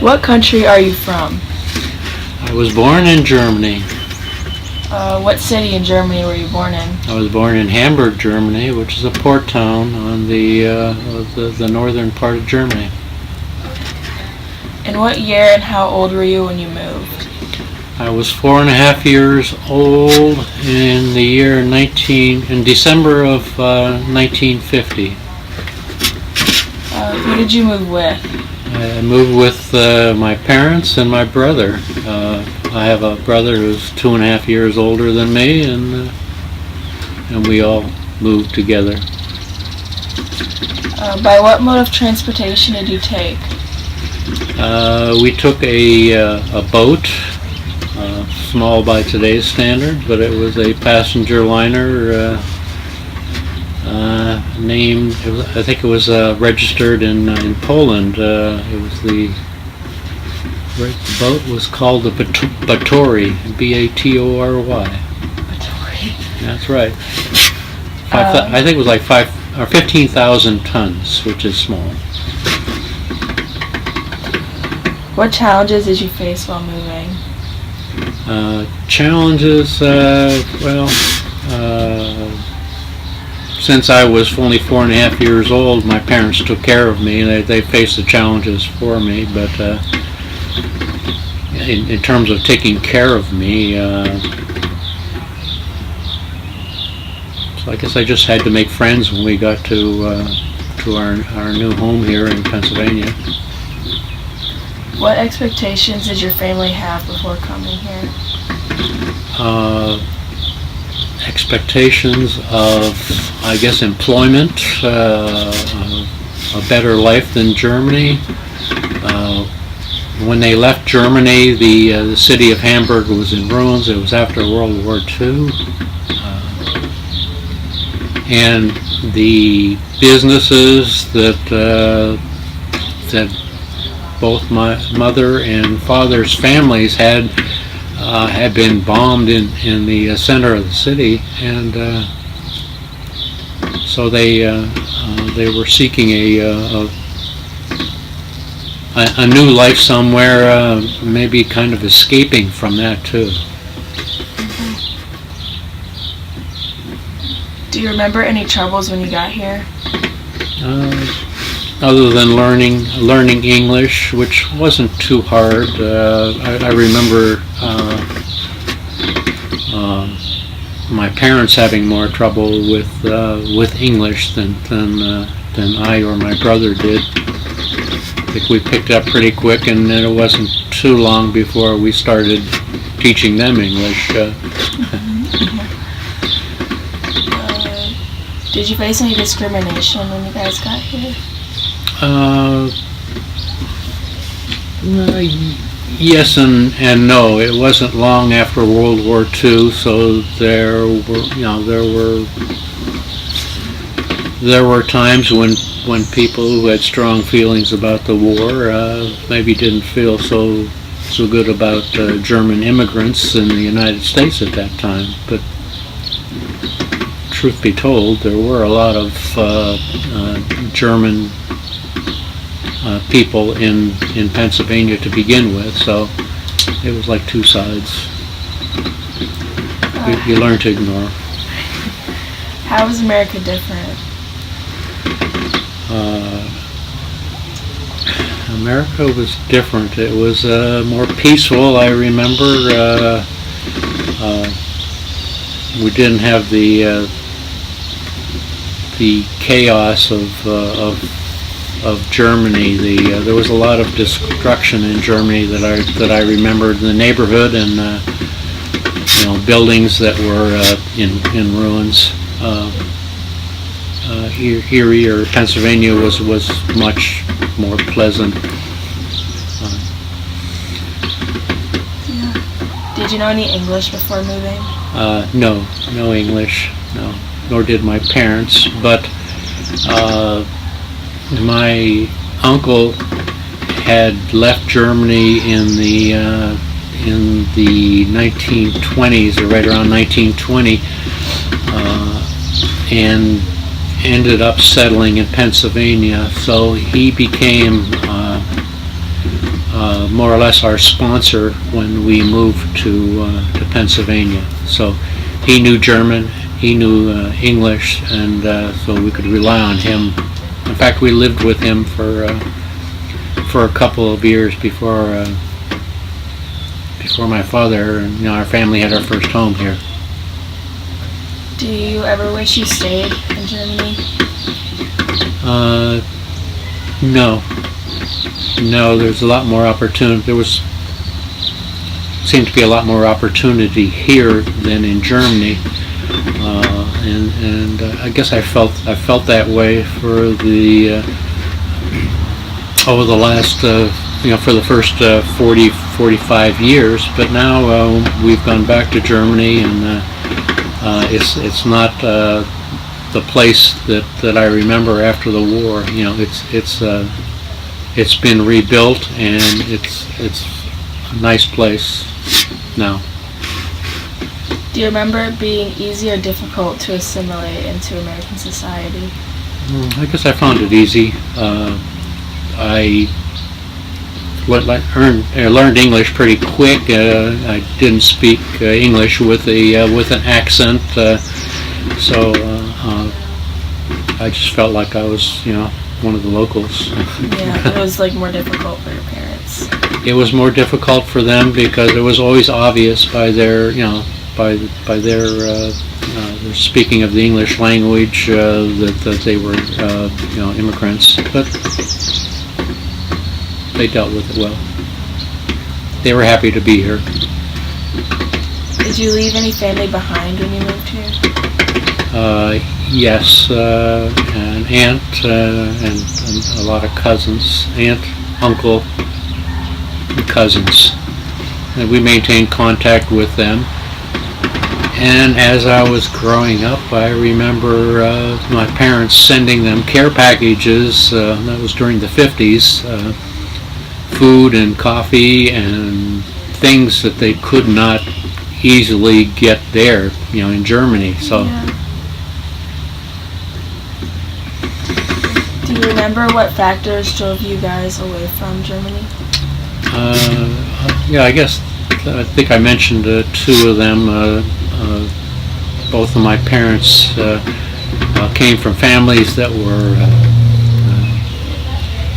What country are you from? I was born in Germany. What city in Germany were you born in? I was born in Hamburg, Germany, which is a port town on the northern part of Germany. In what year and how old were you when you moved? I was 4.5 years old in December of 1950. Who did you move with? I moved with my parents and my brother. I have a brother who's 2.5 years older than me, and we all moved together. By what mode of transportation did you take? We took a boat, small by today's standard, but it was a passenger liner named, I think it was registered in Poland. The boat was called the Batory, Batory. Batory. That's right. I think it was like 15,000 tons, which is small. What challenges did you face while moving? Challenges, since I was only 4.5 years old, my parents took care of me. They faced the challenges for me, but in terms of taking care of me, so I guess I just had to make friends when we got to our new home here in Pennsylvania. What expectations did your family have before coming here? Expectations of, I guess, employment, a better life than Germany. When they left Germany, the city of Hamburg was in ruins. It was after World War II. And the businesses that both my mother and father's families had been bombed in the center of the city, and so they were seeking a new life somewhere, maybe kind of escaping from that too. Do you remember any troubles when you got here? Other than learning English, which wasn't too hard. I remember my parents having more trouble with English than I or my brother did. I think we picked up pretty quick, and then it wasn't too long before we started teaching them English. Did you face any discrimination when you guys got here? Yes and no. It wasn't long after World War II, so there were times when people who had strong feelings about the war maybe didn't feel so good about German immigrants in the United States at that time. But truth be told, there were a lot of German people in Pennsylvania to begin with, so it was like two sides. You learn to ignore. How is America different? America was different. It was more peaceful. I remember we didn't have the chaos of Germany. There was a lot of destruction in Germany that I remembered in the neighborhood, and buildings that were in ruins. Erie or Pennsylvania was much more pleasant. Did you know any English before moving? No English, no. Nor did my parents, but my uncle had left Germany in the 1920s, or right around 1920, and ended up settling in Pennsylvania. So he became more or less our sponsor when we moved to Pennsylvania. So he knew German, he knew English, and so we could rely on him. In fact, we lived with him for a couple of years before my father and our family had our first home here. Do you ever wish you stayed in Germany? No. No, there's a lot more opportunity. Seemed to be a lot more opportunity here than in Germany, and I guess I felt that way for the over the last for the first 45 years. But now we've gone back to Germany, and it's not the place that I remember after the war. It's been rebuilt, and it's a nice place now. Do you remember it being easy or difficult to assimilate into American society? I guess I found it easy. I learned English pretty quick. I didn't speak English with an accent, so I just felt like I was, one of the locals. Yeah, it was more difficult for your parents. It was more difficult for them because it was always obvious by their, by their speaking of the English language that they were, immigrants. But they dealt with it well. They were happy to be here. Did you leave any family behind when you moved here? Yes, an aunt and a lot of cousins, aunt, uncle, and cousins. And we maintained contact with them. And as I was growing up, I remember my parents sending them care packages, that was during the 50s, food and coffee and things that they could not easily get there, in Germany. So. Yeah. Do you remember what factors drove you guys away from Germany? Yeah, I think I mentioned two of them. Both of my parents came from families that were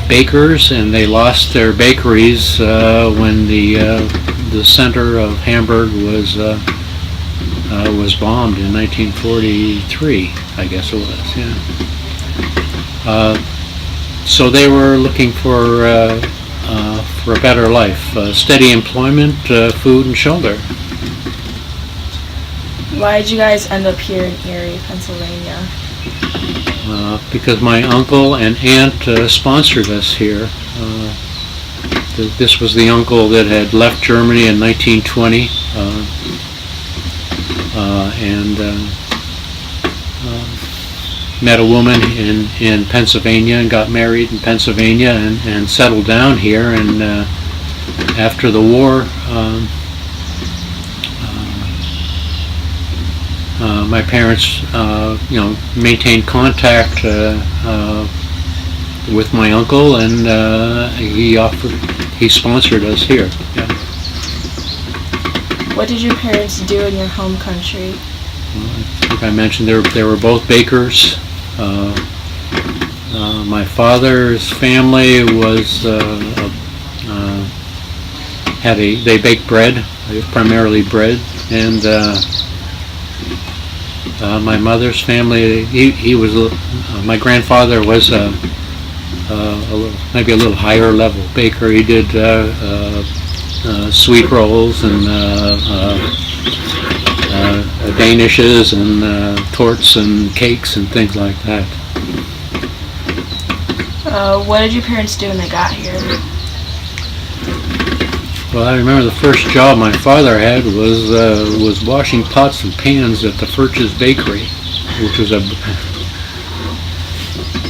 bakers, and they lost their bakeries when the center of Hamburg was bombed in 1943. I guess it was. Yeah. So they were looking for a better life, steady employment, food, and shelter. Why did you guys end up here in Erie, Pennsylvania? Because my uncle and aunt sponsored us here. This was the uncle that had left Germany in 1920 and met a woman in Pennsylvania and got married in Pennsylvania and settled down here. And after the war, my parents, maintained contact with my uncle, and he sponsored us here. Yeah. What did your parents do in your home country? I think I mentioned they were both bakers. My father's family was they baked bread, primarily bread, and my mother's family, he was my grandfather was maybe a little higher level baker. He did sweet rolls and danishes and torts and cakes and things like that. What did your parents do when they got here? Well, I remember the first job my father had was washing pots and pans at the Furch's Bakery, which was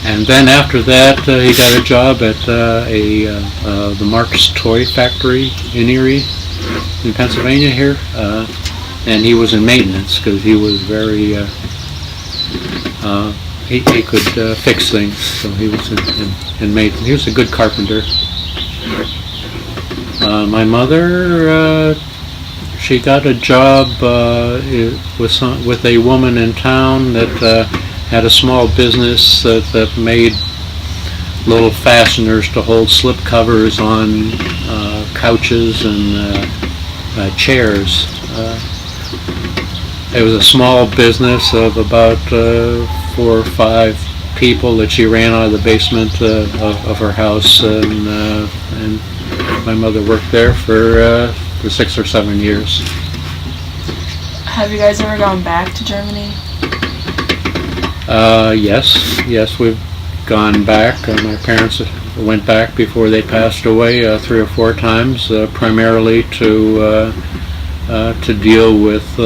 and then after that he got a job at the Mark's Toy Factory in Erie, in Pennsylvania here, and he was in maintenance because he was very he could fix things, so he was in maintenance. He was a good carpenter. My mother, she got a job with a woman in town that had a small business that made little fasteners to hold slip covers on couches and chairs. It was a small business of about 4 or 5 people that she ran out of the basement of her house, and my mother worked there for 6 or 7 years. Have you guys ever gone back to Germany? Yes, we've gone back. My parents went back before they passed away 3 or 4 times, primarily to deal with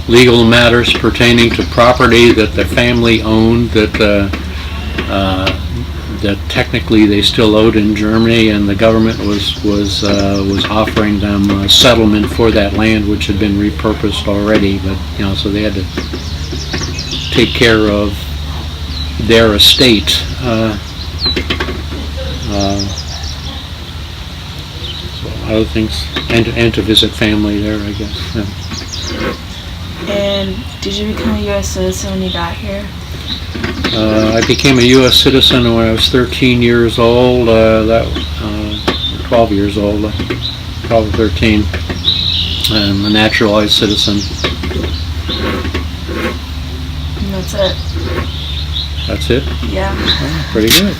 legal matters pertaining to property that the family owned that technically they still owed in Germany, and the government was offering them a settlement for that land, which had been repurposed already. But so they had to take care of their estate. So other things, and to visit family there, I guess. Yeah. And did you become a U.S. citizen when you got here? I became a U.S. citizen when I was 13 years old. 12 years old, 12 or 13. I'm a naturalized citizen. And that's it. That's it? Yeah. Oh, pretty good.